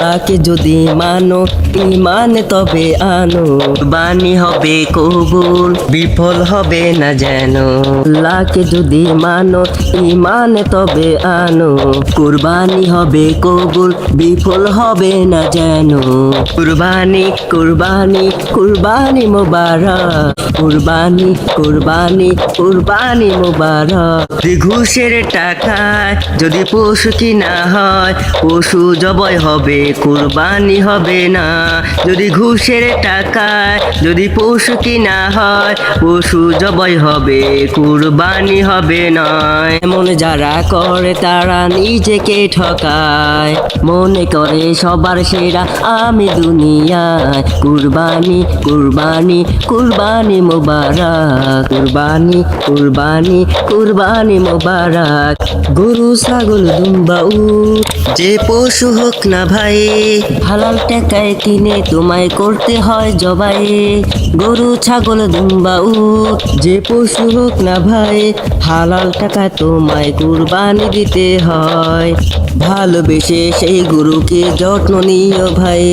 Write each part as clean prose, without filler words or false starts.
তাকে যদি মানো ইমান তবে আনো, বাণী হবে কবুল বিফল হবে না যেন। আল্লাহকে যদি মানো ইমান তবে আনো, কুরবানি হবে কবুল বিফল হবে না যেন। কুরবানি কুরবানি কুরবানি মোবারক, কুরবানি কুরবানি কুরবানি মোবারক। ঘুষের টাকায় যদি পশু কিনা হয়, পশু জবাই হবে কুরবানি হবে না। যদি ঘুষের টাকায় যদি পশু কিনা হয়, পশু জবাই হবে কুরবানি হবে না। এমন যারা করে তারা নিজেকে ঠকায়, মনে করে সবার সেরা আমি দুনিয়ায়। কুরবানি কুরবানি কুরবানি মোবারক, কুরবানি কুরবানি কুরবানি মোবারক। গরু ছাগল দুম্বা উট যে পশু হোক না ভাই, হালাল টাকায় কিনে তোমায় করতে হয় জবাই। গরু ছাগল দুম্বা উট যে পশু হোক না ভাই, হালাল টাকায় তোমায় কুরবানি দিতে হয়। ভালোবেসে সেই গরুকে যত্ন নিও ভাই,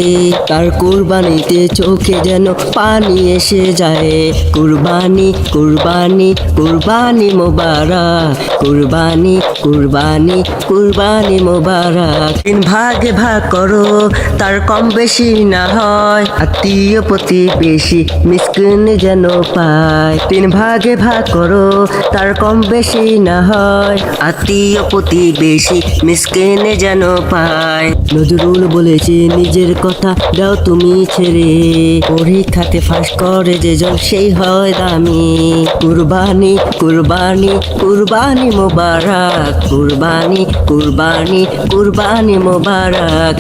তার কুরবানিতে চোখে যেন পানি এসে যায়। কুরবানি কুরবানি কুরবানি মোবারক, কুরবানি কুরবানি কুরবানি মোবারক। তিন ভাগে ভাগ করো তার কম বেশি না হয়, আত্মীয় প্রতিবেশী মিসকিন যেন পায়। তিন ভাগে ভাগ করো তার কম বেশি না হয়, আত্মীয় প্রতিবেশী মিসকিন যেন পায়। নজরুল বলেছে নিজের কথা দাও তুমি ছেড়ে, পরীক্ষাতে ফাঁস করে যে জন সেই হয় দামি। কুরবানি কুরবানি কুরবানি মোবারক, কুরবানি কুরবানি কুরবানি মোবারক।